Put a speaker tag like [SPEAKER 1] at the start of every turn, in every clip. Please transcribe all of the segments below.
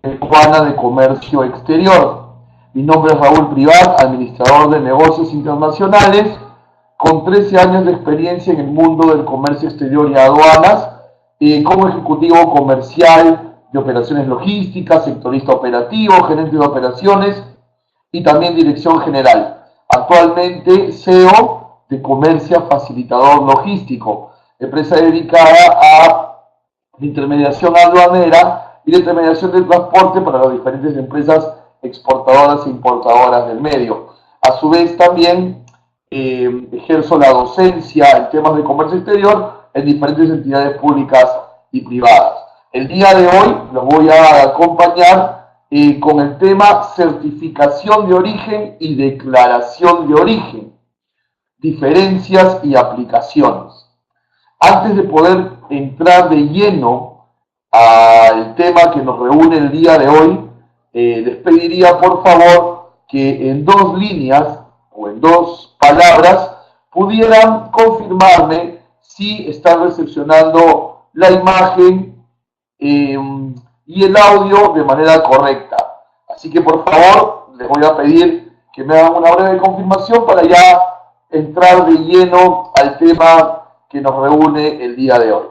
[SPEAKER 1] Peruana de Comercio Exterior. Mi nombre es Raúl Privat, administrador de negocios internacionales, con 13 años de experiencia en el mundo del comercio exterior y aduanas, como ejecutivo comercial de operaciones logísticas, sectorista operativo, gerente de operaciones y también dirección general. Actualmente CEO de Comercia Facilitador Logístico, empresa dedicada a intermediación aduanera y intermediación del transporte para las diferentes empresas exportadoras e importadoras del medio. A su vez también ejerzo la docencia en temas de comercio exterior en diferentes entidades públicas y privadas. El día de hoy los voy a acompañar con el tema certificación de origen y declaración de origen, diferencias y aplicaciones. Antes de poder entrar de lleno al tema que nos reúne el día de hoy, les pediría por favor que en 2 líneas o en 2 palabras pudieran confirmarme si están recepcionando la imagen y el audio de manera correcta. Así que por favor les voy a pedir que me hagan una breve confirmación para ya entrar de lleno al tema que nos reúne el día de hoy.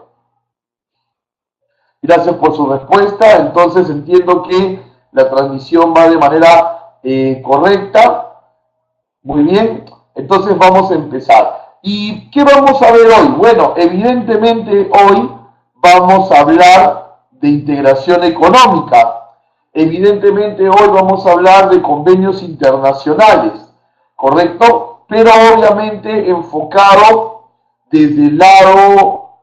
[SPEAKER 1] Gracias por su respuesta. Entonces entiendo que la transmisión va de manera correcta. Muy bien. Entonces vamos a empezar. ¿Y qué vamos a ver hoy? Bueno, evidentemente hoy vamos a hablar de integración económica. Evidentemente hoy vamos a hablar de convenios internacionales, ¿correcto? Pero obviamente enfocado desde el lado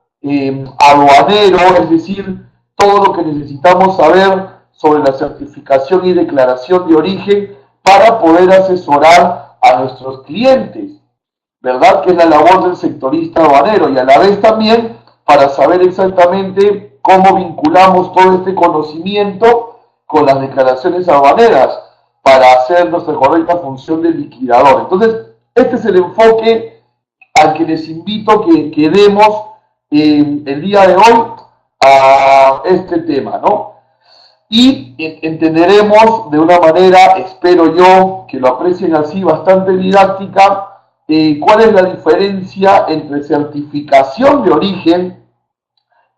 [SPEAKER 1] aduanero, es decir, todo lo que necesitamos saber sobre la certificación y declaración de origen para poder asesorar a nuestros clientes, ¿verdad? Que es la labor del sectorista aduanero, y a la vez también para saber exactamente cómo vinculamos todo este conocimiento con las declaraciones aduaneras para hacer nuestra correcta función de liquidador. Entonces, este es el enfoque al que les invito que demos el día de hoy a este tema, ¿no? Y entenderemos de una manera, espero yo, que lo aprecien así, bastante didáctica, cuál es la diferencia entre certificación de origen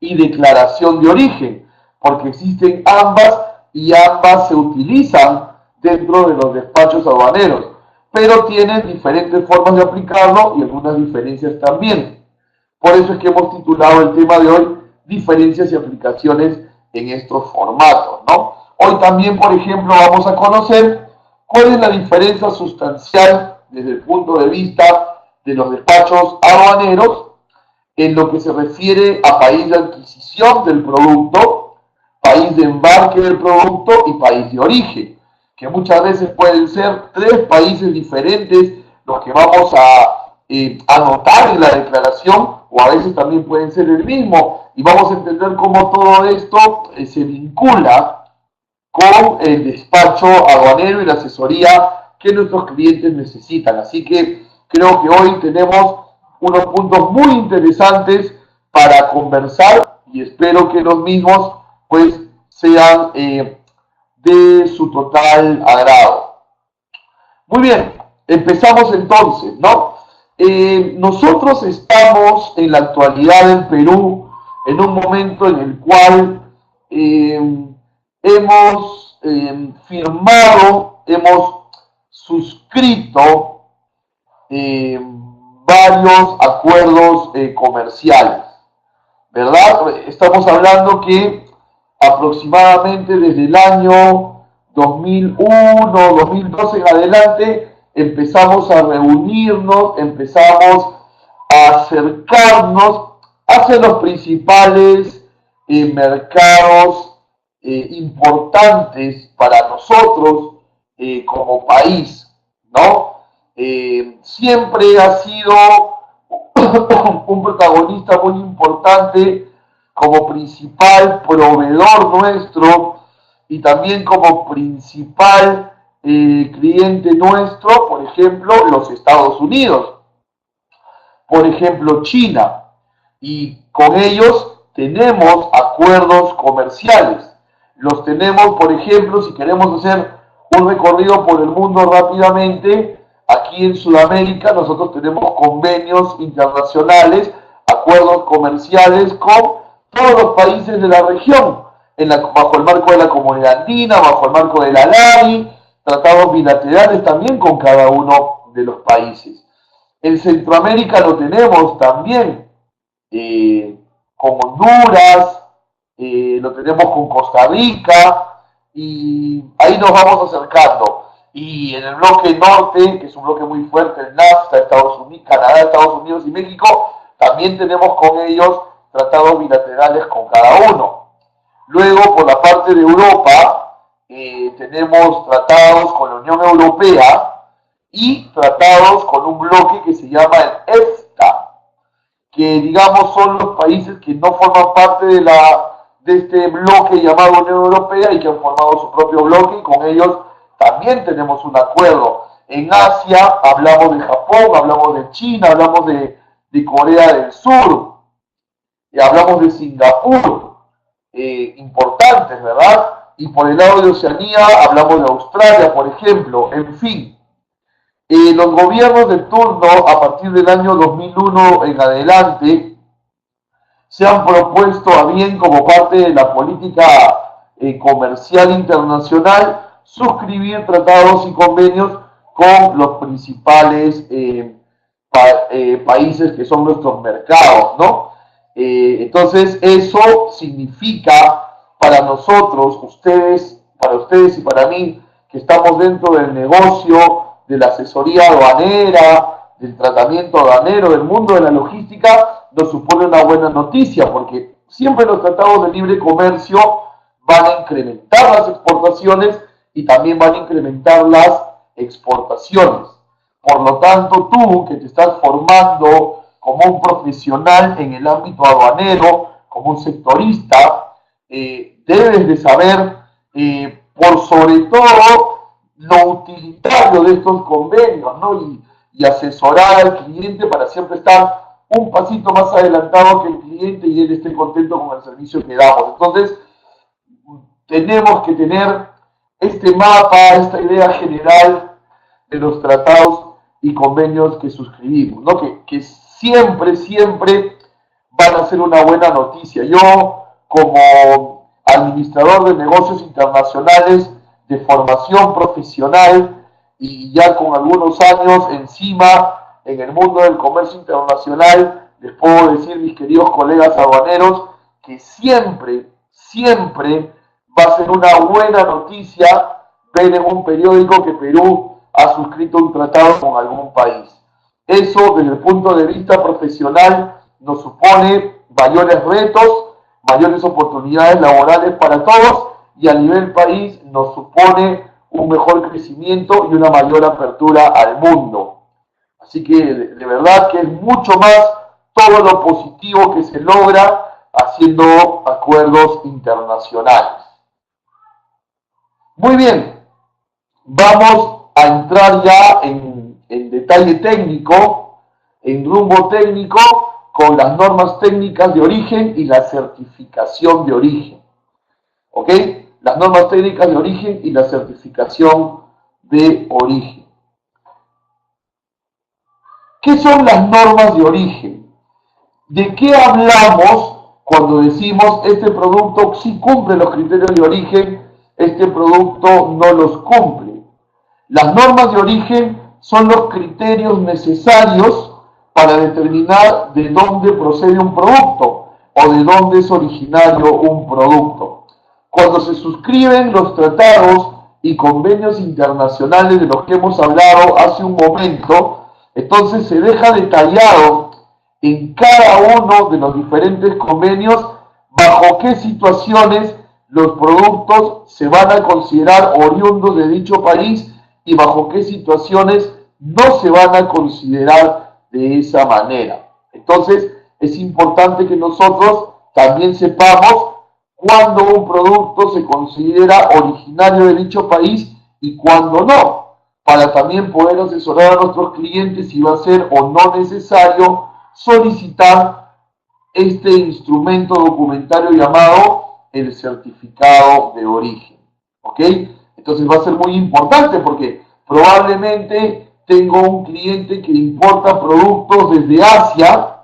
[SPEAKER 1] y declaración de origen, porque existen ambas y ambas se utilizan dentro de los despachos aduaneros, pero tienen diferentes formas de aplicarlo y algunas diferencias también. Por eso es que hemos titulado el tema de hoy diferencias y aplicaciones en estos formatos, ¿no? Hoy también, por ejemplo, vamos a conocer cuál es la diferencia sustancial desde el punto de vista de los despachos aduaneros en lo que se refiere a país de adquisición del producto, país de embarque del producto y país de origen, que muchas veces pueden ser 3 países diferentes los que vamos a anotar en la declaración, o a veces también pueden ser el mismo, y vamos a entender cómo todo esto se vincula con el despacho aduanero y la asesoría que nuestros clientes necesitan. Así que creo que hoy tenemos unos puntos muy interesantes para conversar y espero que los mismos pues sean de su total agrado. Muy bien, empezamos entonces, ¿no? Nosotros estamos en la actualidad en Perú en un momento en el cual hemos firmado, hemos suscrito varios acuerdos comerciales, ¿verdad? Estamos hablando que aproximadamente desde el año 2001, 2012 en adelante, empezamos a reunirnos, empezamos a acercarnos hacia los principales mercados importantes para nosotros como país, ¿no? Siempre ha sido un protagonista muy importante como principal proveedor nuestro y también como principal cliente nuestro, por ejemplo, los Estados Unidos, por ejemplo, China, y con ellos tenemos acuerdos comerciales. los tenemos, por ejemplo, si queremos hacer un recorrido por el mundo rápidamente, aquí en Sudamérica nosotros tenemos convenios internacionales, acuerdos comerciales con todos los países de la región, bajo el marco de la Comunidad Andina, bajo el marco de la LAI, tratados bilaterales también con cada uno de los países. En Centroamérica lo tenemos también con Honduras, lo tenemos con Costa Rica, y ahí nos vamos acercando. Y en el bloque norte, que es un bloque muy fuerte, el NAFTA, Estados Unidos, Canadá, Estados Unidos y México, también tenemos con ellos tratados bilaterales con cada uno. Luego, por la parte de Europa, tenemos tratados con la Unión Europea y tratados con un bloque que se llama el EFTA, que digamos son los países que no forman parte de este bloque llamado Unión Europea y que han formado su propio bloque, y con ellos también tenemos un acuerdo. En Asia hablamos de Japón, hablamos de China, hablamos de Corea del Sur, y hablamos de Singapur, importantes, ¿verdad? Y por el lado de Oceanía hablamos de Australia, por ejemplo. En fin, los gobiernos de turno a partir del año 2001 en adelante se han propuesto a bien, como parte de la política comercial internacional, suscribir tratados y convenios con los principales países que son nuestros mercados, ¿no? Entonces eso significa para nosotros, para ustedes y para mí, que estamos dentro del negocio, de la asesoría aduanera, del tratamiento aduanero, del mundo de la logística, nos supone una buena noticia, porque siempre los tratados de libre comercio van a incrementar las exportaciones y también van a incrementar las exportaciones. Por lo tanto, tú que te estás formando como un profesional en el ámbito aduanero, como un sectorista, debes de saber, por sobre todo, lo utilitario de estos convenios, ¿no? Y asesorar al cliente para siempre estar un pasito más adelantado que el cliente y él esté contento con el servicio que damos. Entonces, tenemos que tener este mapa, esta idea general de los tratados y convenios que suscribimos, ¿no? Que siempre van a ser una buena noticia. Yo, como administrador de negocios internacionales de formación profesional y ya con algunos años encima en el mundo del comercio internacional, les puedo decir, mis queridos colegas aduaneros, que siempre va a ser una buena noticia ver en un periódico que Perú ha suscrito un tratado con algún país. Eso, desde el punto de vista profesional, nos supone mayores retos, mayores oportunidades laborales para todos, y a nivel país nos supone un mejor crecimiento y una mayor apertura al mundo. Así que de verdad que es mucho más todo lo positivo que se logra haciendo acuerdos internacionales. Muy bien, vamos a entrar ya en detalle técnico, en rumbo técnico, con las normas técnicas de origen y la certificación de origen. ¿Ok? Las normas técnicas de origen y la certificación de origen. ¿Qué son las normas de origen? ¿De qué hablamos cuando decimos este producto sí cumple los criterios de origen, este producto no los cumple? Las normas de origen son los criterios necesarios para determinar de dónde procede un producto o de dónde es originario un producto. Cuando se suscriben los tratados y convenios internacionales de los que hemos hablado hace un momento, entonces se deja detallado en cada uno de los diferentes convenios bajo qué situaciones los productos se van a considerar oriundos de dicho país y bajo qué situaciones no se van a considerar de esa manera. Entonces, es importante que nosotros también sepamos cuándo un producto se considera originario de dicho país y cuándo no, para también poder asesorar a nuestros clientes si va a ser o no necesario solicitar este instrumento documentario llamado el certificado de origen. ¿Ok? Entonces va a ser muy importante porque probablemente tengo un cliente que importa productos desde Asia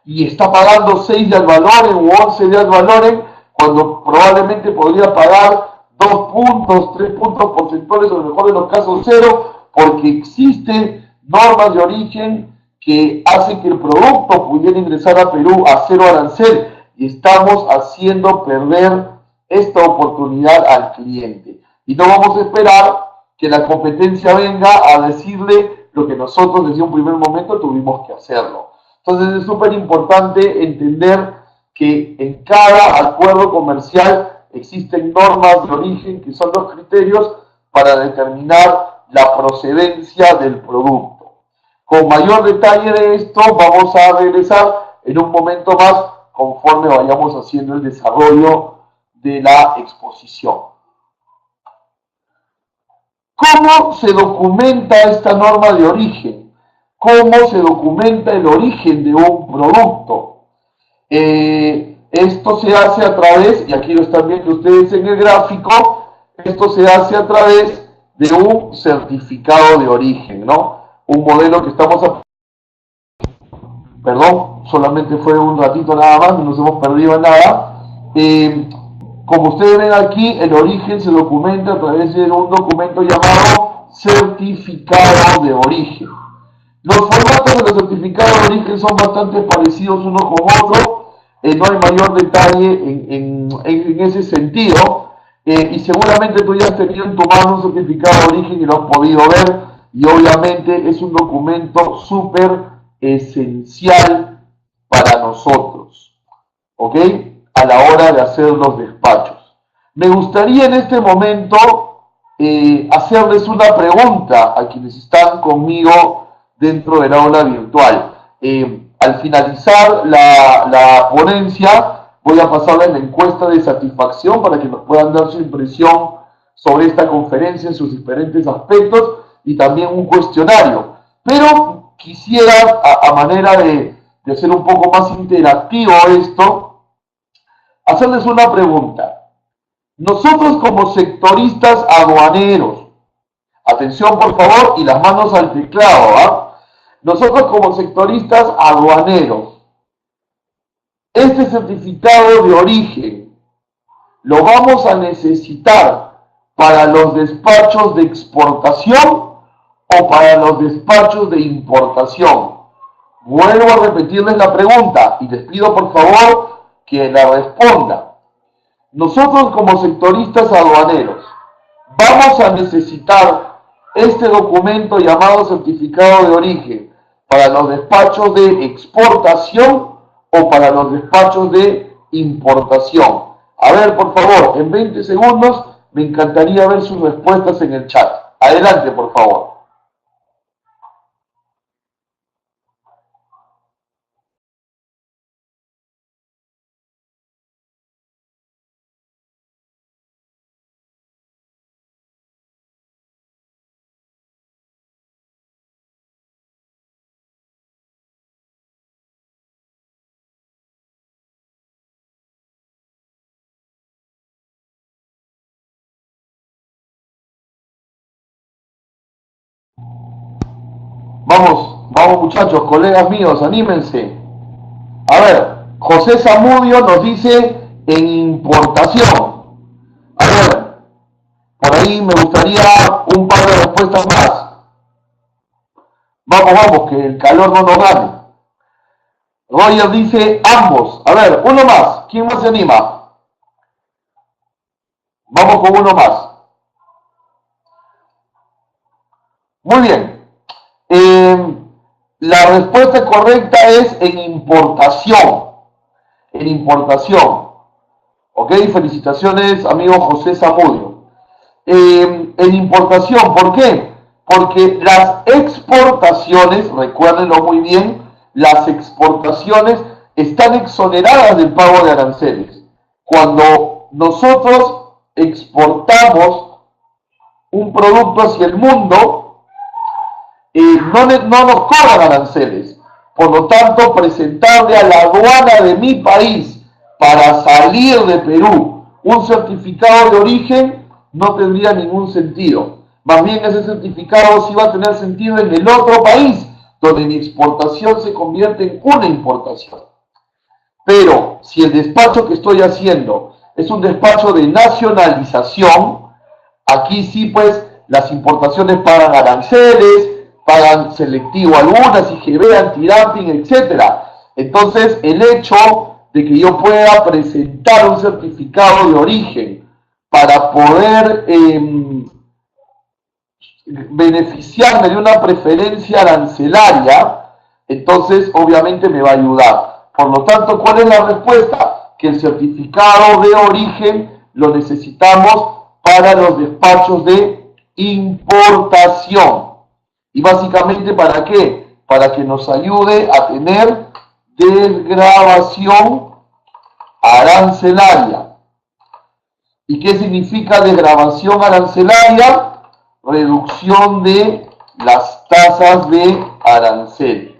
[SPEAKER 1] y está pagando 6 de Advalorem u 11 de Advalorem cuando probablemente podría pagar 2 puntos, 3 puntos porcentuales o en el mejor de los casos 0, porque existen normas de origen que hacen que el producto pudiera ingresar a Perú a 0 arancel y estamos haciendo perder esta oportunidad al cliente. Y no vamos a esperar que la competencia venga a decirle lo que nosotros desde un primer momento tuvimos que hacerlo. Entonces es súper importante entender que en cada acuerdo comercial existen normas de origen que son los criterios para determinar la procedencia del producto. Con mayor detalle de esto vamos a regresar en un momento más conforme vayamos haciendo el desarrollo de la exposición. ¿Cómo se documenta esta norma de origen? ¿Cómo se documenta el origen de un producto? Esto se hace a través, y aquí lo están viendo ustedes en el gráfico, esto se hace a través de un certificado de origen, ¿no? Un modelo que estamos perdón, solamente fue un ratito nada más, no nos hemos perdido en nada. Como ustedes ven aquí, el origen se documenta a través de un documento llamado certificado de origen. Los formatos de los certificados de origen son bastante parecidos uno con otro, no hay mayor detalle en ese sentido, y seguramente tú ya has tenido en tu mano un certificado de origen y lo has podido ver, y obviamente es un documento súper esencial para nosotros, ¿ok? A la hora de hacer los despachos. Me gustaría en este momento hacerles una pregunta a quienes están conmigo dentro del aula virtual. Al finalizar la ponencia, voy a pasarles la encuesta de satisfacción para que nos puedan dar su impresión sobre esta conferencia en sus diferentes aspectos y también un cuestionario. Pero quisiera, a manera de hacer un poco más interactivo esto, hacerles una pregunta. Nosotros como sectoristas aduaneros, atención por favor y las manos al teclado, ¿ah? Nosotros como sectoristas aduaneros, este certificado de origen lo vamos a necesitar para los despachos de exportación o para los despachos de importación. Vuelvo a repetirles la pregunta y les pido por favor que la respondan. Nosotros como sectoristas aduaneros vamos a necesitar este documento llamado certificado de origen para los despachos de exportación o para los despachos de importación. A ver, por favor, en 20 segundos me encantaría ver sus respuestas en el chat. Adelante, por favor. Vamos muchachos, colegas míos, anímense. A ver, José Zamudio nos dice en importación. A ver, por ahí me gustaría un par de respuestas más. Vamos, que el calor no nos gane. Roger dice ambos. A ver, uno más. ¿Quién más se anima? Vamos con uno más. Muy bien. La respuesta correcta es en importación. En importación. Ok, felicitaciones, amigo José Zamudio. En importación, ¿por qué? Porque las exportaciones, recuérdenlo muy bien, las exportaciones están exoneradas del pago de aranceles. Cuando nosotros exportamos un producto hacia el mundo, no nos cobran aranceles. Por lo tanto, presentarle a la aduana de mi país para salir de Perú un certificado de origen, no tendría ningún sentido. Más bien ese certificado sí va a tener sentido en el otro país, donde mi exportación se convierte en una importación. Pero si el despacho que estoy haciendo es un despacho de nacionalización, aquí sí pues las importaciones pagan aranceles, pagan selectivo algunas, IGB, antidumping, etcétera. Entonces el hecho de que yo pueda presentar un certificado de origen para poder beneficiarme de una preferencia arancelaria, entonces obviamente me va a ayudar. Por lo tanto, ¿cuál es la respuesta? Que el certificado de origen lo necesitamos para los despachos de importación. ¿Y básicamente para qué? Para que nos ayude a tener desgravación arancelaria. ¿Y qué significa desgravación arancelaria? Reducción de las tasas de arancel.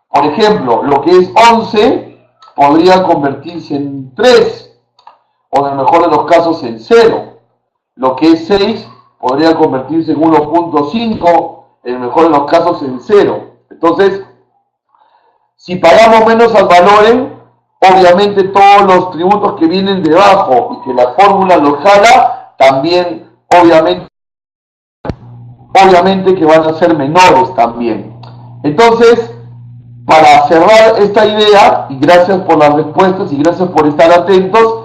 [SPEAKER 1] Por ejemplo, lo que es 11 podría convertirse en 3, o en el mejor de los casos en 0. Lo que es 6 podría convertirse en 1.5, en el mejor de los casos en 0. Entonces, si pagamos menos al valor, obviamente todos los tributos que vienen debajo y que la fórmula los jala, también obviamente que van a ser menores también. Entonces, para cerrar esta idea, y gracias por las respuestas y gracias por estar atentos,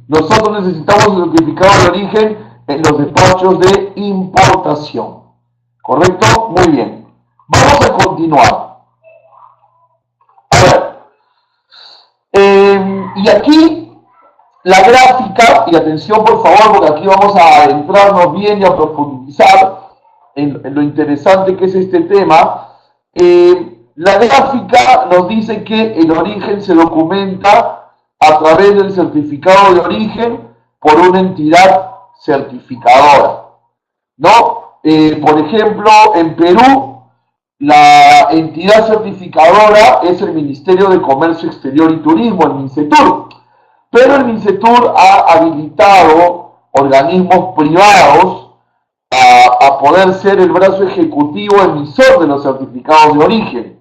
[SPEAKER 1] nosotros necesitamos el certificado de origen en los despachos de importación. ¿Correcto? Muy bien. Vamos a continuar. A ver. Y aquí la gráfica, y atención por favor, porque aquí vamos a adentrarnos bien y a profundizar en lo interesante que es este tema. La gráfica nos dice que el origen se documenta a través del certificado de origen por una entidad certificadora, ¿no? Por ejemplo, en Perú, la entidad certificadora es el Ministerio de Comercio Exterior y Turismo, el MINCETUR. Pero el MINCETUR ha habilitado organismos privados a poder ser el brazo ejecutivo emisor de los certificados de origen.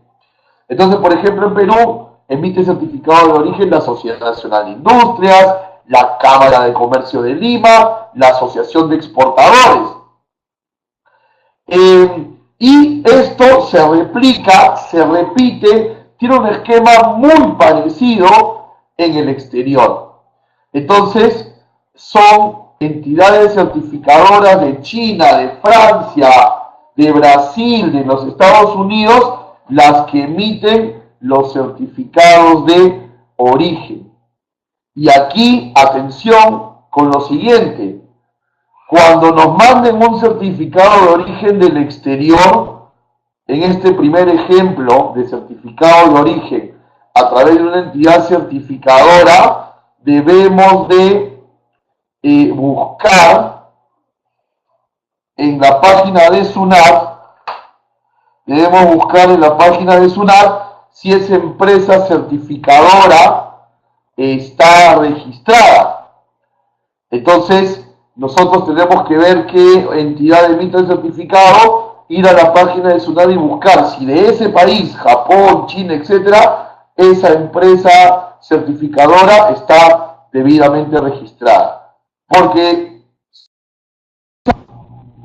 [SPEAKER 1] Entonces, por ejemplo, en Perú emite certificado de origen la Sociedad Nacional de Industrias, la Cámara de Comercio de Lima, la Asociación de Exportadores. Y esto se replica, se repite, tiene un esquema muy parecido en el exterior. Entonces, son entidades certificadoras de China, de Francia, de Brasil, de los Estados Unidos, las que emiten los certificados de origen. Y aquí, atención con lo siguiente. Cuando nos manden un certificado de origen del exterior, en este primer ejemplo de certificado de origen a través de una entidad certificadora, debemos de buscar en la página de SUNAT, debemos buscar en la página de SUNAT si esa empresa certificadora está registrada. Entonces, nosotros tenemos que ver qué entidad emite el certificado, ir a la página de SUNAT y buscar si de ese país, Japón, China, etcétera, esa empresa certificadora está debidamente registrada. Porque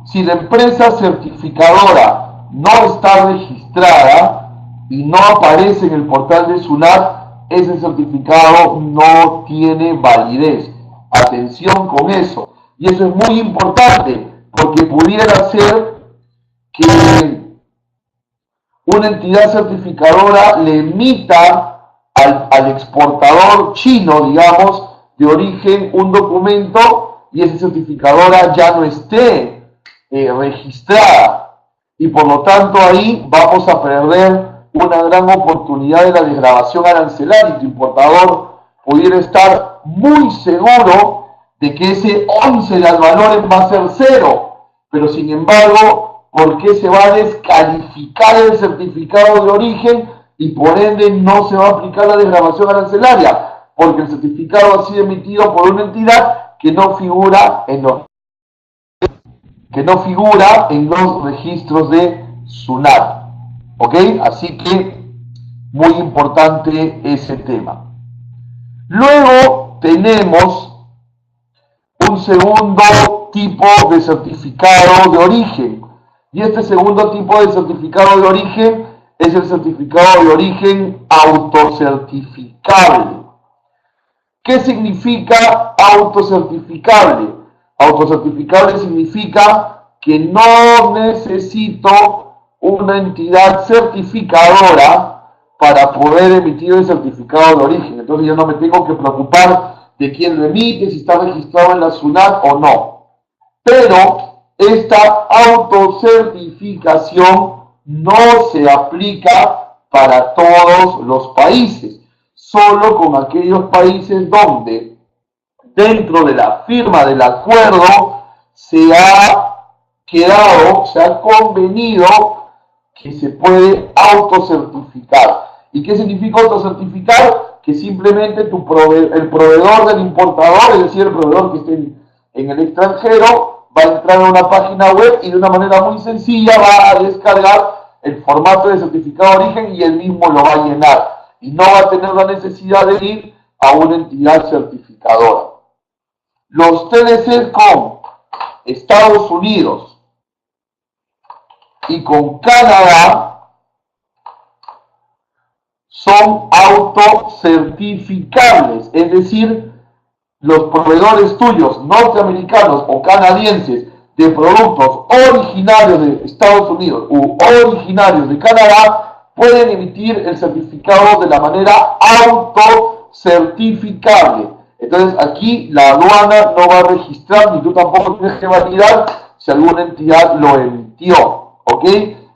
[SPEAKER 1] si la empresa certificadora no está registrada y no aparece en el portal de SUNAT, ese certificado no tiene validez. Atención con eso. Y eso es muy importante, porque pudiera ser que una entidad certificadora le emita al exportador chino, digamos, de origen un documento y esa certificadora ya no esté registrada. Y por lo tanto ahí vamos a perder una gran oportunidad de la desgravación arancelaria y tu importador pudiera estar muy seguro de que ese 11 de valores va a ser 0, pero sin embargo, ¿por qué se va a descalificar el certificado de origen y por ende no se va a aplicar la desgravación arancelaria? porque el certificado ha sido emitido por una entidad que no figura en los registros de SUNAT. ¿Ok? Así que muy importante ese tema. Luego tenemos un segundo tipo de certificado de origen. Y este segundo tipo de certificado de origen es el certificado de origen autocertificable. ¿Qué significa autocertificable? Autocertificable significa que no necesito una entidad certificadora para poder emitir el certificado de origen. Entonces yo no me tengo que preocupar de quién lo emite, si está registrado en la SUNAT o no. Pero esta autocertificación no se aplica para todos los países, solo con aquellos países donde dentro de la firma del acuerdo se ha convenido que se puede autocertificar. ¿Y qué significa autocertificar? Que simplemente el proveedor del importador, es decir, el proveedor que esté en el extranjero, va a entrar a una página web y de una manera muy sencilla va a descargar el formato de certificado de origen y él mismo lo va a llenar. Y no va a tener la necesidad de ir a una entidad certificadora. Los TDC con Estados Unidos y con Canadá son autocertificables, es decir, los proveedores tuyos norteamericanos o canadienses de productos originarios de Estados Unidos u originarios de Canadá pueden emitir el certificado de la manera autocertificable. Entonces aquí la aduana no va a registrar, ni tú tampoco tienes que validar si alguna entidad lo emitió. ¿Ok?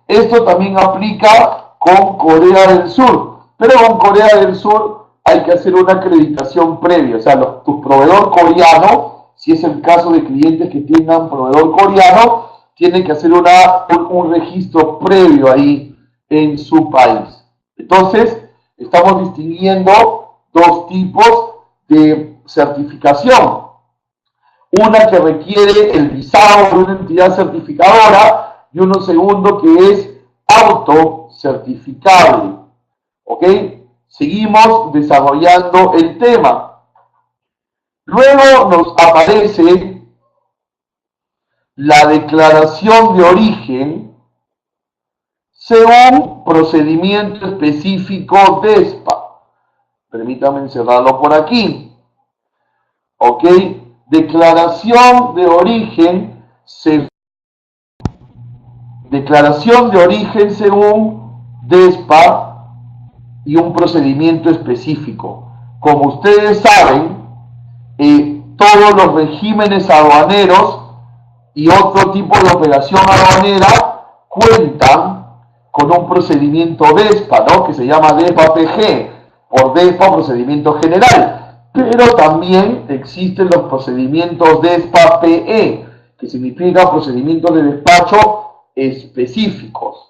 [SPEAKER 1] Esto también aplica con Corea del Sur. Pero con Corea del Sur hay que hacer una acreditación previa. O sea, tu proveedor coreano, si es el caso de clientes que tengan proveedor coreano, tiene que hacer un registro previo ahí en su país. Entonces, estamos distinguiendo dos tipos de certificación. Una que requiere el visado de una entidad certificadora y uno segundo que es autocertificable. ¿Ok? Seguimos desarrollando el tema. Luego nos aparece la declaración de origen según procedimiento específico DESPA. Permítanme encerrarlo por aquí. ¿Ok? Declaración de origen según DESPA y un procedimiento específico. Como ustedes saben, todos los regímenes aduaneros y otro tipo de operación aduanera cuentan con un procedimiento DESPA, ¿no? Que se llama DESPA-PG, por DESPA, procedimiento general. Pero también existen los procedimientos DESPA-PE, que significa procedimientos de despacho específicos.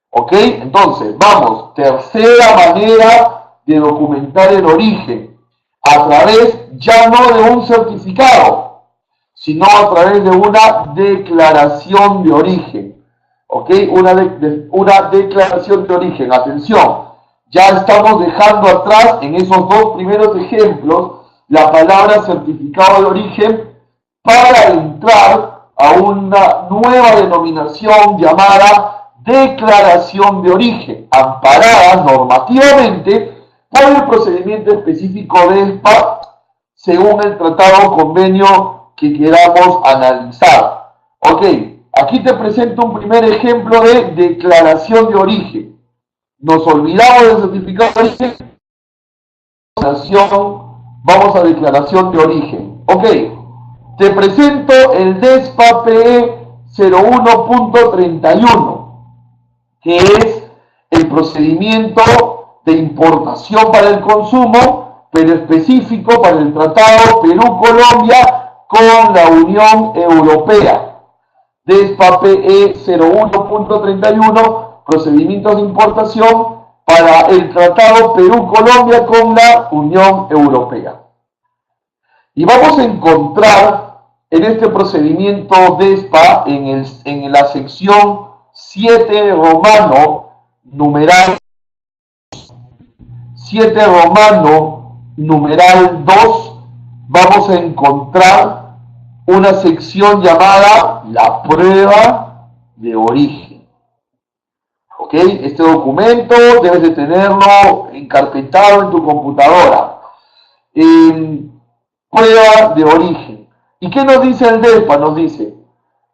[SPEAKER 1] ¿Ok? Entonces, vamos, tercera manera de documentar el origen, a través ya no de un certificado, sino a través de una declaración de origen. ¿Ok? Una declaración de origen. Atención, ya estamos dejando atrás en esos dos primeros ejemplos la palabra certificado de origen para entrar a una nueva denominación llamada declaración de origen, amparada normativamente por el procedimiento específico de DESPA según el tratado o convenio que queramos analizar. Ok, aquí te presento un primer ejemplo de declaración de origen. Nos olvidamos del certificado de origen. Vamos a declaración de origen. Ok, te presento el DESPA PE 01.31. que es el procedimiento de importación para el consumo, pero específico para el Tratado Perú-Colombia con la Unión Europea. DESPA PE 01.31, procedimientos de importación para el Tratado Perú-Colombia con la Unión Europea. Y vamos a encontrar en este procedimiento DESPA, en la sección 7 romano, numeral 7 romano, numeral 2, vamos a encontrar una sección llamada la prueba de origen. ¿Ok? Este documento debes de tenerlo encarpetado en tu computadora. Prueba de origen. ¿Y qué nos dice el DESPA? Nos dice,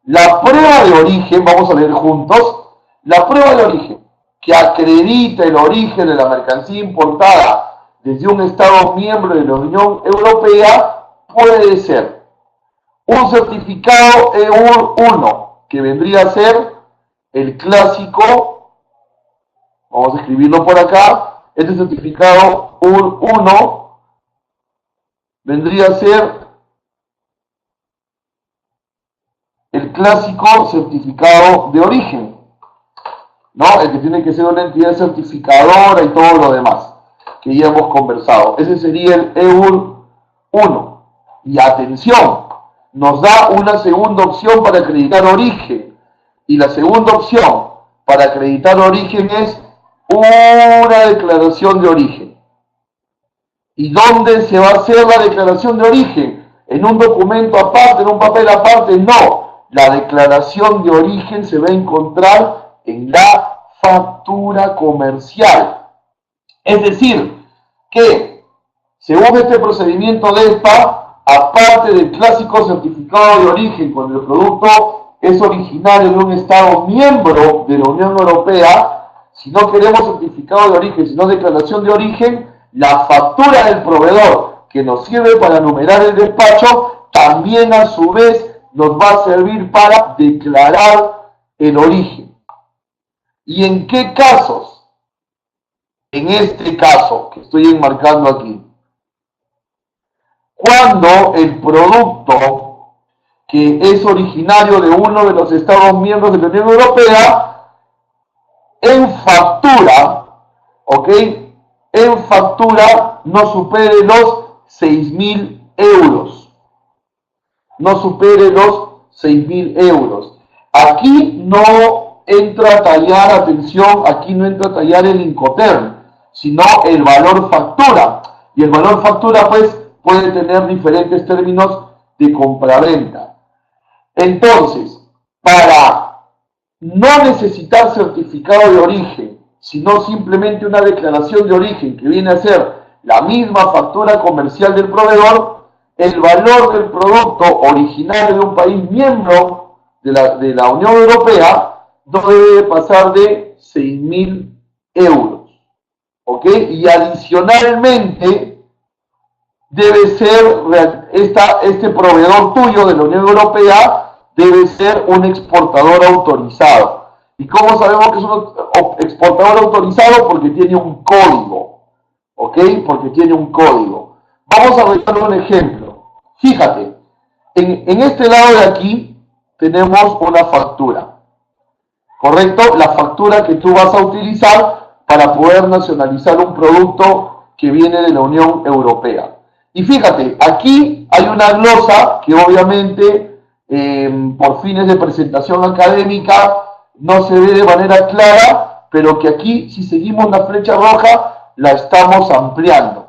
[SPEAKER 1] la prueba de origen, vamos a leer juntos, la prueba de origen que acredita el origen de la mercancía importada desde un Estado miembro de la Unión Europea puede ser un certificado EUR 1, que vendría a ser el clásico, vamos a escribirlo por acá, este certificado EUR 1 vendría a ser el clásico certificado de origen, ¿no? El que tiene que ser una entidad certificadora y todo lo demás que ya hemos conversado. Ese sería el EUR 1. Y atención, nos da una segunda opción para acreditar origen. Y la segunda opción para acreditar origen es una declaración de origen. ¿Y dónde se va a hacer la declaración de origen? ¿En un documento aparte, en un papel aparte? No. La declaración de origen se va a encontrar en la factura comercial. Es decir, que según este procedimiento DESPA, aparte del clásico certificado de origen, cuando el producto es originario de un Estado miembro de la Unión Europea, si no queremos certificado de origen, sino declaración de origen, la factura del proveedor, que nos sirve para numerar el despacho, también a su vez nos va a servir para declarar el origen. ¿Y en qué casos? En este caso que estoy enmarcando aquí, cuando el producto que es originario de uno de los Estados miembros de la Unión Europea, en factura, ¿ok? En factura no supere los 6.000 euros. No supere los 6.000 euros. Aquí no entra a tallar, atención, aquí no entra a tallar el Incoterm, sino el valor factura. Y el valor factura, pues, puede tener diferentes términos de compraventa. Entonces, para no necesitar certificado de origen, sino simplemente una declaración de origen que viene a ser la misma factura comercial del proveedor, el valor del producto originario de un país miembro de la Unión Europea no debe pasar de 6.000 euros. ¿Ok? Y adicionalmente debe ser, este proveedor tuyo de la Unión Europea debe ser un exportador autorizado. ¿Y cómo sabemos que es un exportador autorizado? Porque tiene un código. ¿Ok? Porque tiene un código. Vamos a ver un ejemplo. Fíjate, en este lado de aquí tenemos una factura. ¿Correcto? La factura que tú vas a utilizar para poder nacionalizar un producto que viene de la Unión Europea. Y fíjate, aquí hay una glosa que obviamente por fines de presentación académica no se ve de manera clara, pero que aquí, si seguimos la flecha roja, la estamos ampliando.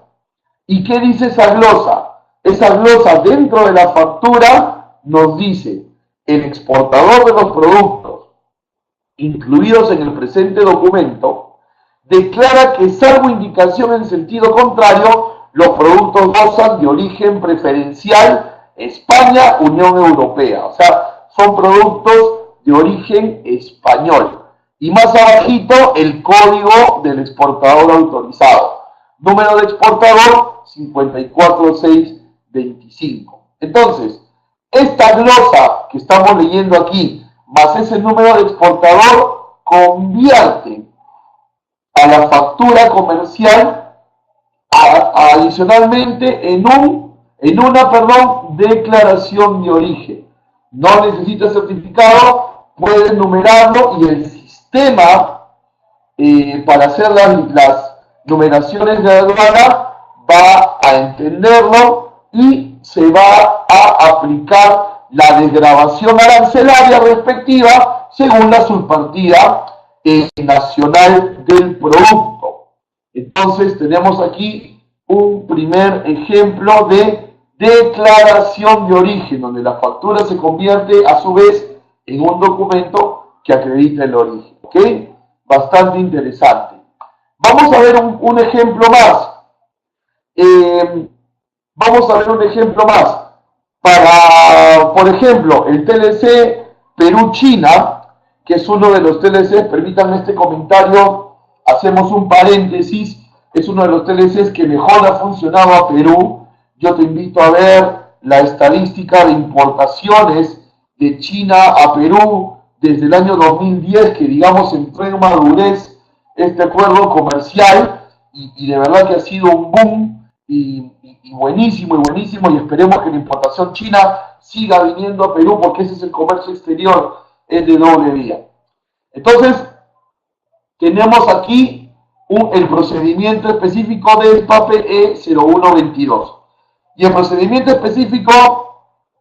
[SPEAKER 1] ¿Y qué dice esa glosa? Esa glosa dentro de la factura nos dice: el exportador de los productos incluidos en el presente documento declara que, salvo indicación en sentido contrario, los productos gozan de origen preferencial España, Unión Europea. O sea, son productos de origen español. Y más abajito, el código del exportador autorizado. Número de exportador 54625. Entonces, esta glosa que estamos leyendo aquí, más ese número de exportador, convierte a la factura comercial adicionalmente en una declaración de origen. No necesita certificado, puede numerarlo y el sistema para hacer las numeraciones de aduana, va a entenderlo y se va a aplicar la desgravación arancelaria respectiva según la subpartida nacional del producto. Entonces tenemos aquí un primer ejemplo de declaración de origen, donde la factura se convierte a su vez en un documento que acredita el origen. ¿Ok? Bastante interesante. Vamos a ver un ejemplo más. Vamos a ver un ejemplo más. Para, por ejemplo, el TLC Perú-China, que es uno de los TLCs, permítanme este comentario, hacemos un paréntesis, es uno de los TLCs que mejor ha funcionado a Perú. Yo te invito a ver la estadística de importaciones de China a Perú desde el año 2010, que digamos entró en madurez este acuerdo comercial y de verdad que ha sido un boom y buenísimo, y esperemos que la importación china siga viniendo a Perú porque ese es el comercio exterior, es de doble vía. Entonces, tenemos aquí el procedimiento específico del PAPE E0122. Y el procedimiento específico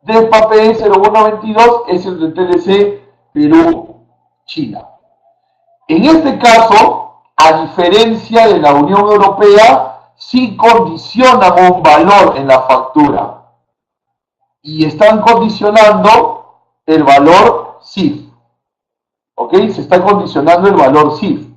[SPEAKER 1] del PAPE E0122 es el del TLC Perú-China. En este caso, a diferencia de la Unión Europea, sí condicionan un valor en la factura. Y están condicionando el valor CIF. ¿Ok? Se está condicionando el valor CIF.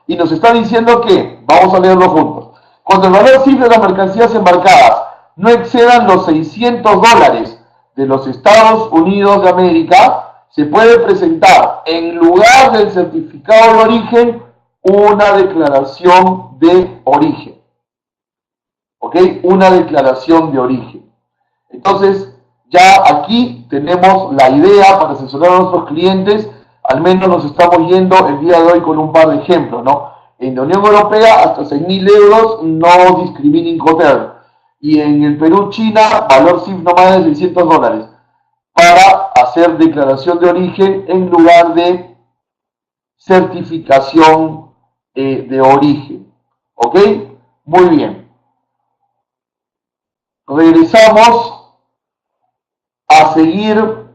[SPEAKER 1] Y nos está diciendo que, vamos a leerlo juntos, cuando el valor CIF de las mercancías embarcadas no excedan los $600 de los Estados Unidos de América, se puede presentar en lugar del certificado de origen una declaración de origen. ¿Ok? Una declaración de origen. Entonces, ya aquí tenemos la idea para asesorar a nuestros clientes. Al menos nos estamos yendo el día de hoy con un par de ejemplos, ¿no? En la Unión Europea, hasta 6.000 euros, no discrimina Incoterm. Y en el Perú-China, valor CIF no más de $600 para hacer declaración de origen en lugar de certificación de origen. ¿Ok? Muy bien. Regresamos a seguir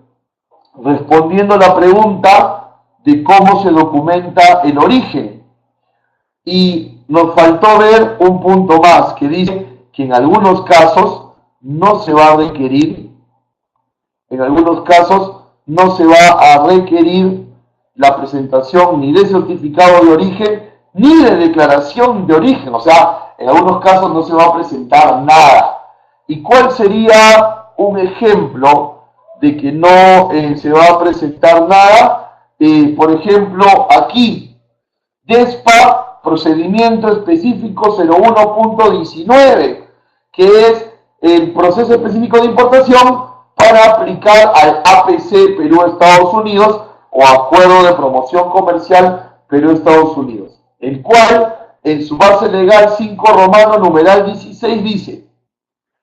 [SPEAKER 1] respondiendo la pregunta de cómo se documenta el origen. Y nos faltó ver un punto más que dice que en algunos casos no se va a requerir, la presentación ni de certificado de origen ni de declaración de origen. O sea, en algunos casos no se va a presentar nada. ¿Y cuál sería un ejemplo de que no se va a presentar nada? Por ejemplo, aquí, DESPA, procedimiento específico 01.19, que es el proceso específico de importación para aplicar al APC Perú-Estados Unidos o Acuerdo de Promoción Comercial Perú-Estados Unidos, el cual en su base legal 5 romano numeral 16 dice: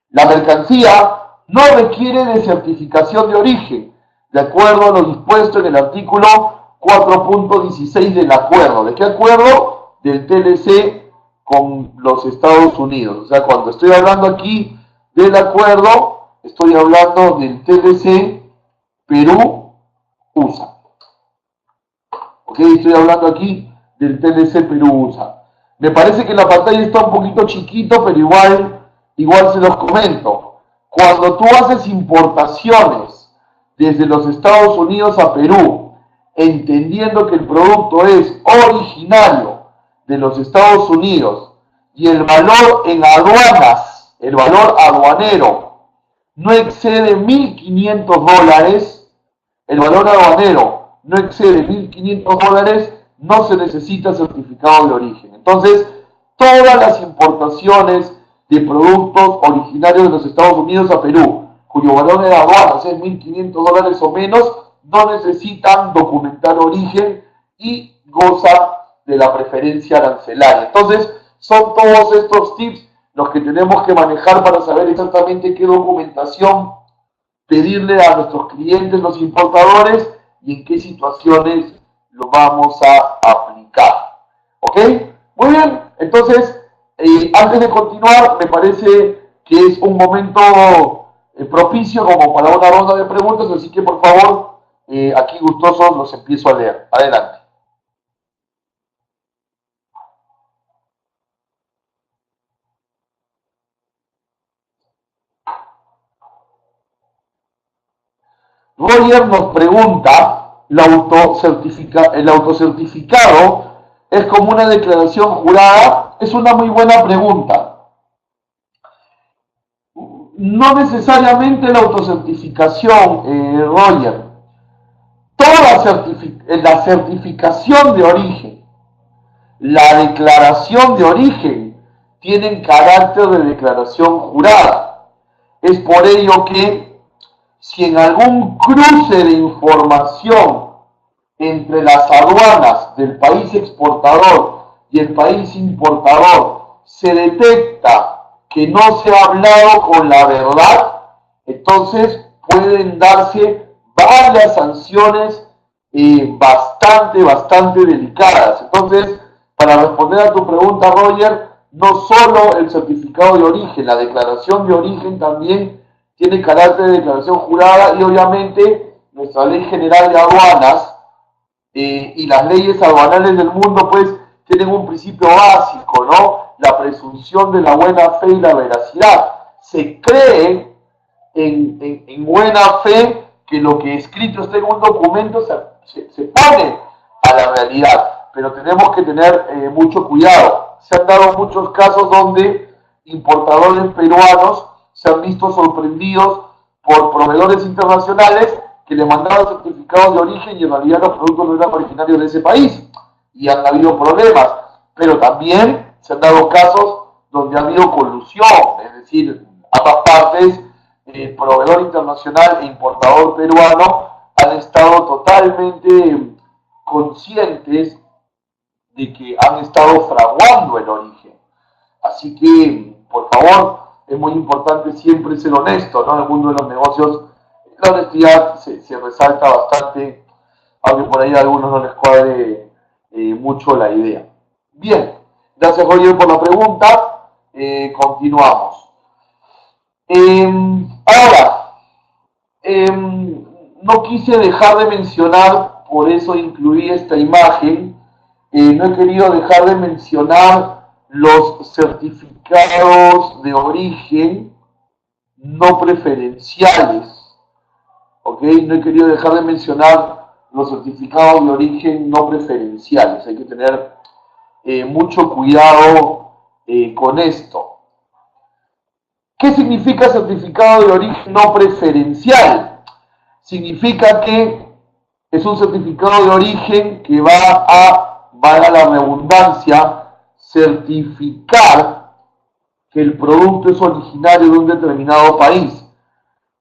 [SPEAKER 1] la mercancía no requiere de certificación de origen, de acuerdo a lo dispuesto en el artículo 4.16 del acuerdo. ¿De qué acuerdo? Del TLC con los Estados Unidos. O sea, cuando estoy hablando aquí del acuerdo, estoy hablando del TLC Perú-USA. ¿Ok? Estoy hablando aquí del TLC Perú-USA. Me parece que la pantalla está un poquito chiquito, pero igual se los comento. Cuando tú haces importaciones desde los Estados Unidos a Perú, entendiendo que el producto es originario de los Estados Unidos y el valor en aduanas, el valor aduanero, no excede $1.500, el valor aduanero no excede $1.500, no se necesita certificado de origen. Entonces, todas las importaciones de productos originarios de los Estados Unidos a Perú, cuyo valor de aduanas es $1.500 o menos, no necesitan documentar origen y gozan de la preferencia arancelaria. Entonces, son todos estos tips los que tenemos que manejar para saber exactamente qué documentación pedirle a nuestros clientes, los importadores, y en qué situaciones lo vamos a aplicar. ¿Ok? Muy bien, entonces, antes de continuar, me parece que es un momento propicio como para una ronda de preguntas, así que por favor, aquí gustosos los empiezo a leer. Adelante. Roger nos pregunta, ¿el autocertificado es como una declaración jurada? Es una muy buena pregunta. No necesariamente la autocertificación, Roger. La certificación de origen, la declaración de origen, tienen carácter de declaración jurada. Es por ello que si en algún cruce de información entre las aduanas del país exportador y el país importador se detecta que no se ha hablado con la verdad, entonces pueden darse varias sanciones bastante delicadas. Entonces, para responder a tu pregunta, Roger, no solo el certificado de origen, la declaración de origen también tiene carácter de declaración jurada y obviamente nuestra ley general de aduanas y las leyes aduanales del mundo pues tienen un principio básico, ¿no? La presunción de la buena fe y la veracidad. Se cree en buena fe que lo que escrito está en un documento se pone a la realidad, pero tenemos que tener mucho cuidado. Se han dado muchos casos donde importadores peruanos se han visto sorprendidos por proveedores internacionales que le mandaban certificados de origen y en realidad los productos no eran originarios de ese país y han habido problemas, pero también se han dado casos donde ha habido colusión, es decir, ambas partes, proveedor internacional e importador peruano, han estado totalmente conscientes de que han estado fraguando el origen. Así que, por favor, es muy importante siempre ser honesto, ¿no? En el mundo de los negocios, la honestidad se resalta bastante, aunque por ahí a algunos no les cuadre mucho la idea. Bien, gracias Roger por la pregunta. Continuamos. Ahora, no quise dejar de mencionar, por eso incluí esta imagen, no he querido dejar de mencionar los certificados de origen no preferenciales, ¿ok? No he querido dejar de mencionar los certificados de origen no preferenciales, hay que tener mucho cuidado con esto. ¿Qué significa certificado de origen no preferencial? Significa que es un certificado de origen que va a, valga la redundancia, certificar que el producto es originario de un determinado país,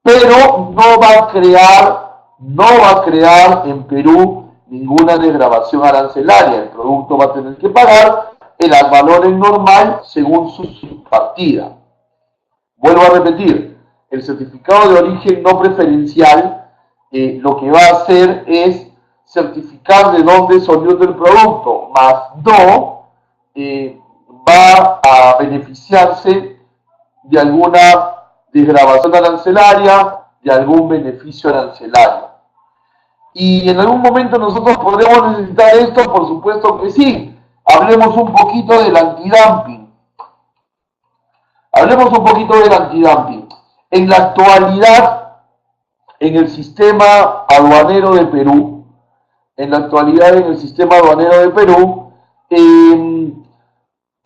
[SPEAKER 1] pero no va a crear en Perú ninguna desgravación arancelaria. El producto va a tener que pagar el valor normal según su subpartida. Vuelvo a repetir, el certificado de origen no preferencial lo que va a hacer es certificar de dónde es oriundo el producto, más no va a beneficiarse de alguna desgravación arancelaria, de algún beneficio arancelario. Y en algún momento nosotros podremos necesitar esto, por supuesto que sí. Hablemos un poquito del antidumping. Hablemos un poquito del antidumping. En la actualidad, en el sistema aduanero de Perú,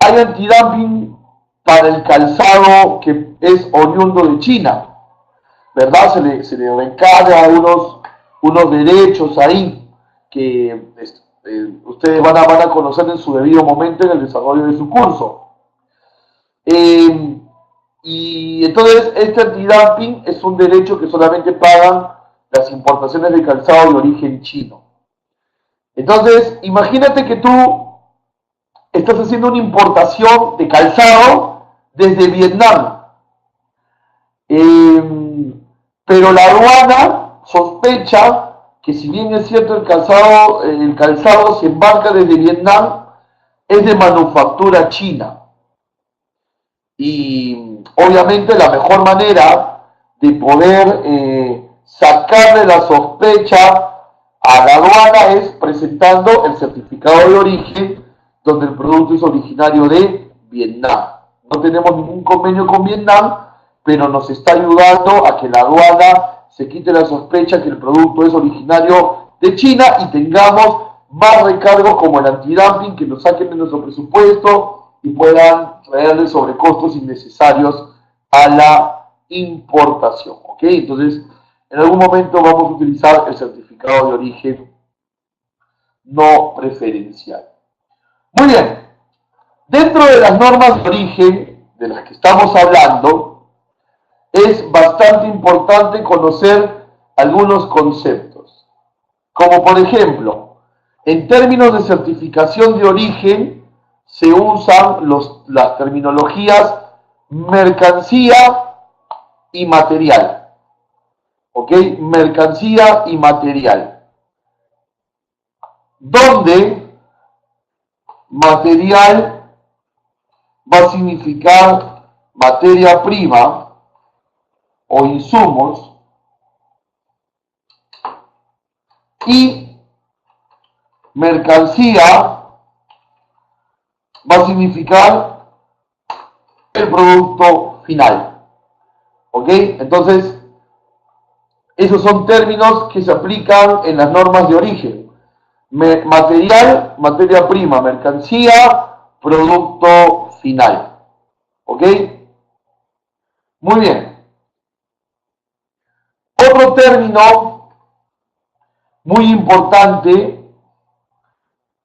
[SPEAKER 1] hay antidumping para el calzado que es oriundo de China, ¿verdad? Se le reencarga unos derechos ahí que ustedes van a conocer en su debido momento en el desarrollo de su curso. Y entonces este antidumping es un derecho que solamente pagan las importaciones de calzado de origen chino. Entonces, imagínate que tú estás haciendo una importación de calzado desde Vietnam, pero la aduana sospecha que si bien es cierto el calzado se embarca desde Vietnam, es de manufactura china. Y obviamente la mejor manera de poder sacarle la sospecha a la aduana es presentando el certificado de origen donde el producto es originario de Vietnam. No tenemos ningún convenio con Vietnam, pero nos está ayudando a que la aduana se quite la sospecha que el producto es originario de China y tengamos más recargos como el antidumping, que nos saquen de nuestro presupuesto y puedan traerle sobrecostos innecesarios a la importación. ¿Ok? Entonces, en algún momento vamos a utilizar el certificado de origen no preferencial. Muy bien. Dentro de las normas de origen de las que estamos hablando, es bastante importante conocer algunos conceptos. Como por ejemplo, en términos de certificación de origen, se usan las terminologías mercancía y material. ¿Ok? Mercancía y material. Donde material va a significar materia prima o insumos y mercancía va a significar el producto final. ¿Ok? Entonces, esos son términos que se aplican en las normas de origen. Material, materia prima, mercancía, producto final. ¿Ok? Muy bien. Otro término muy importante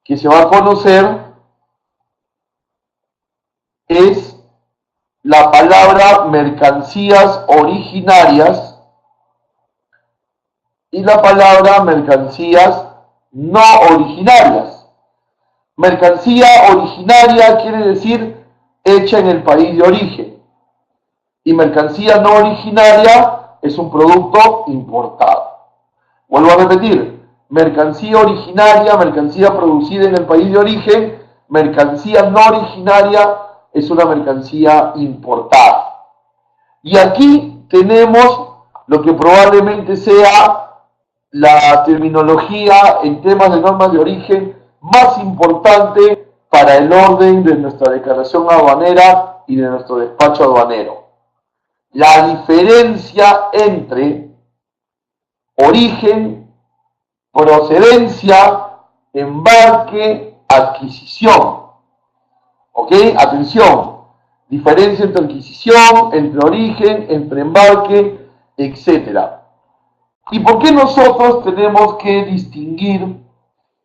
[SPEAKER 1] que se va a conocer es la palabra mercancías originarias y la palabra mercancías no originarias. Mercancía originaria quiere decir hecha en el país de origen. Y mercancía no originaria es un producto importado. Vuelvo a repetir, mercancía originaria, mercancía producida en el país de origen, mercancía no originaria es una mercancía importada. Y aquí tenemos lo que probablemente sea la terminología en temas de normas de origen más importante para el orden de nuestra declaración aduanera y de nuestro despacho aduanero. La diferencia entre origen, procedencia, embarque, adquisición. ¿Ok? Atención. Diferencia entre adquisición, entre origen, entre embarque, etc. ¿Y por qué nosotros tenemos que distinguir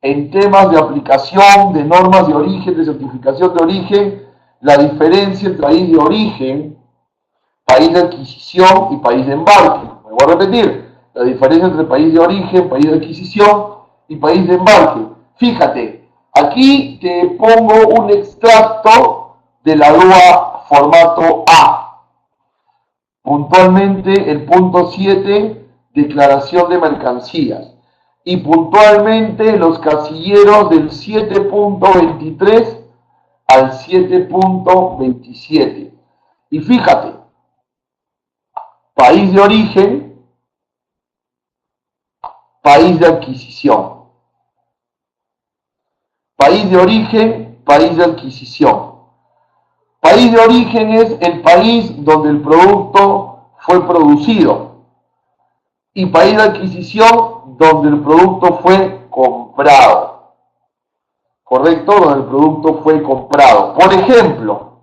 [SPEAKER 1] en temas de aplicación de normas de origen, de certificación de origen, la diferencia entre país de origen, país de adquisición y país de embarque? Me voy a repetir, la diferencia entre país de origen, país de adquisición y país de embarque. Fíjate, aquí te pongo un extracto de la DUA formato A. Puntualmente el punto 7, declaración de mercancías. Y puntualmente los casilleros del 7.23 al 7.27. Y fíjate, país de origen, país de adquisición. País de origen, país de adquisición. País de origen es el país donde el producto fue producido. Y país de adquisición donde el producto fue comprado. ¿Correcto? Donde el producto fue comprado. Por ejemplo,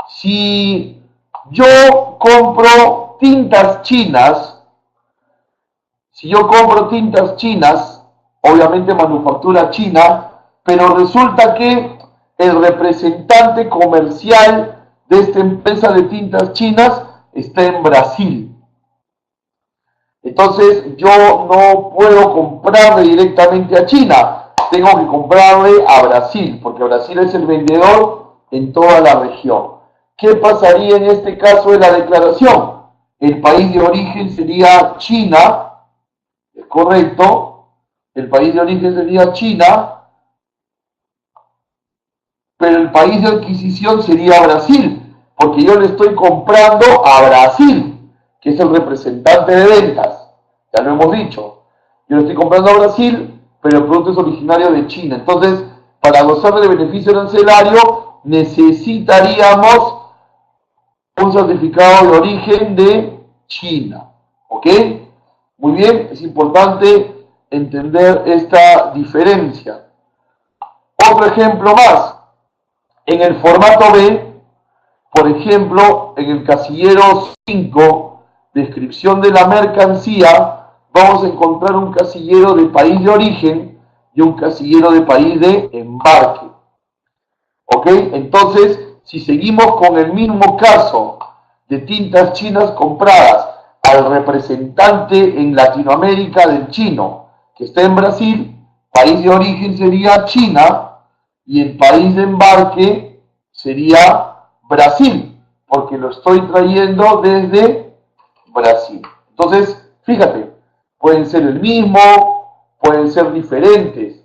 [SPEAKER 1] si yo compro tintas chinas, obviamente manufactura china, pero resulta que el representante comercial de esta empresa de tintas chinas está en Brasil. Entonces yo no puedo comprarle directamente a China, tengo que comprarle a Brasil, porque Brasil es el vendedor en toda la región. ¿Qué pasaría en este caso de la declaración? El país de origen sería China, ¿es correcto? El país de origen sería China, pero el país de adquisición sería Brasil, porque yo le estoy comprando a Brasil, que es el representante de ventas, ya lo hemos dicho. Yo le estoy comprando a Brasil, pero el producto es originario de China. Entonces, para gozar del beneficio arancelario, necesitaríamos un certificado de origen de China. ¿Ok? Muy bien, es importante entender esta diferencia. Otro ejemplo más. En el formato B, por ejemplo, en el casillero 5, descripción de la mercancía, vamos a encontrar un casillero de país de origen y un casillero de país de embarque. ¿Ok? Entonces, si seguimos con el mismo caso de tintas chinas compradas al representante en Latinoamérica del chino, que está en Brasil, país de origen sería China y el país de embarque sería Brasil, porque lo estoy trayendo desde Brasil. Entonces, fíjate, pueden ser el mismo, pueden ser diferentes.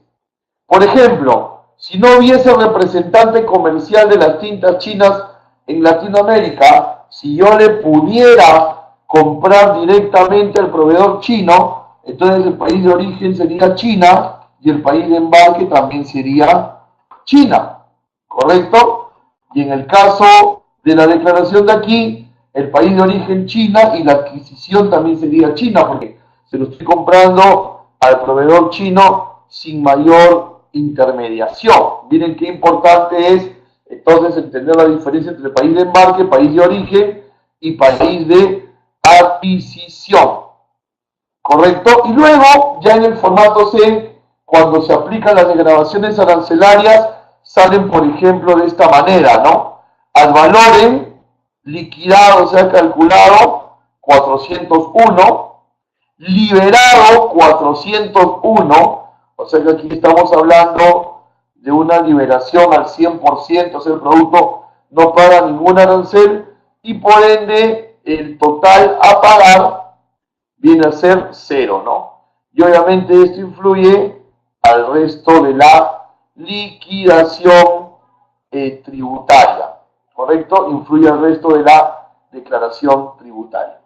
[SPEAKER 1] Por ejemplo, si no hubiese representante comercial de las tintas chinas en Latinoamérica, si yo le pudiera comprar directamente al proveedor chino, entonces el país de origen sería China y el país de embarque también sería China, ¿correcto? Y en el caso de la declaración de aquí, el país de origen China y la adquisición también sería China, porque se lo estoy comprando al proveedor chino sin mayor intermediación. Miren qué importante es entonces entender la diferencia entre país de embarque, país de origen y país de adquisición, ¿correcto? Y luego, ya en el formato C, cuando se aplican las desgravaciones arancelarias, salen, por ejemplo, de esta manera, ¿no? Al valor liquidado, o sea, calculado, 401, liberado, 401, o sea que aquí estamos hablando de una liberación al 100%, o sea, el producto no paga ningún arancel, y por ende, el total a pagar viene a ser 0, ¿no? Y obviamente esto influye al resto de la liquidación tributaria, ¿correcto? Influye al resto de la declaración tributaria.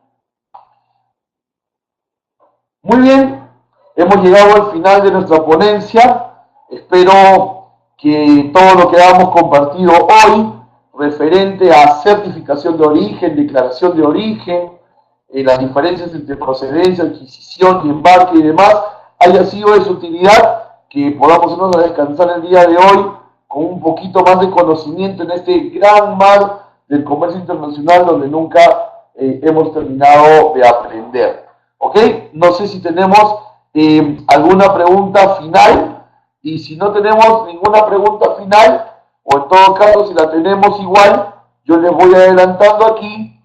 [SPEAKER 1] Muy bien, hemos llegado al final de nuestra ponencia. Espero que todo lo que hemos compartido hoy referente a certificación de origen, declaración de origen, las diferencias entre procedencia, adquisición y embarque y demás, haya sido de su utilidad, que podamos irnos a descansar el día de hoy con un poquito más de conocimiento en este gran mar del comercio internacional donde nunca hemos terminado de aprender. ¿Ok? No sé si tenemos alguna pregunta final, y si no tenemos ninguna pregunta final, o en todo caso si la tenemos igual, yo les voy adelantando aquí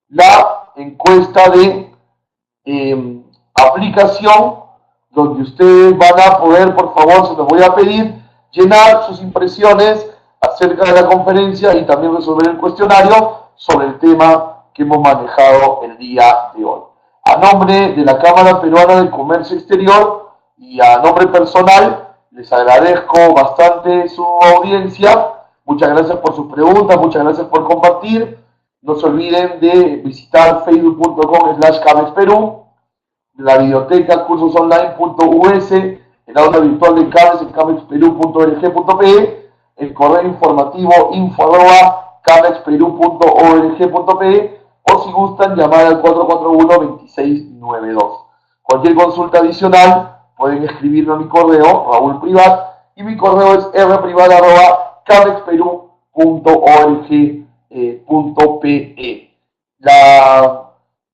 [SPEAKER 1] la encuesta de aplicación, donde ustedes van a poder, por favor, se los voy a pedir, llenar sus impresiones acerca de la conferencia y también resolver el cuestionario sobre el tema que hemos manejado el día de hoy. A nombre de la Cámara Peruana de Comercio Exterior y a nombre personal, les agradezco bastante su audiencia. Muchas gracias por sus preguntas, muchas gracias por compartir. No se olviden de visitar facebook.com/CamexPerú, la biblioteca cursosonline.us, el aula virtual de Camex en camexperú.org.pe, el correo informativo info@camexperú.org.pe, o si gustan llamar al 441-2692. Cualquier consulta adicional pueden escribirme a mi correo, Raúl Privat, y mi correo es rprivat@camexperú.org.pe.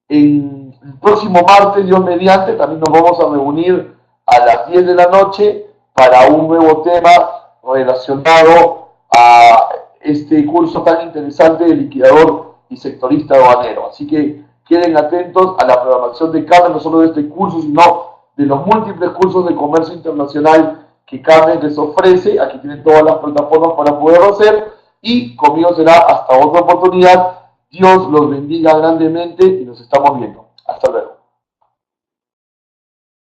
[SPEAKER 1] En el próximo martes, Dios mediante, también nos vamos a reunir a las 10 de la noche para un nuevo tema relacionado a este curso tan interesante de liquidador y sectorista aduanero. Así que queden atentos a la programación de Camex, no solo de este curso, sino de los múltiples cursos de comercio internacional que Camex les ofrece. Aquí tienen todas las plataformas para poderlo hacer, y conmigo será hasta otra oportunidad. Dios los bendiga grandemente y nos estamos viendo. Hasta luego.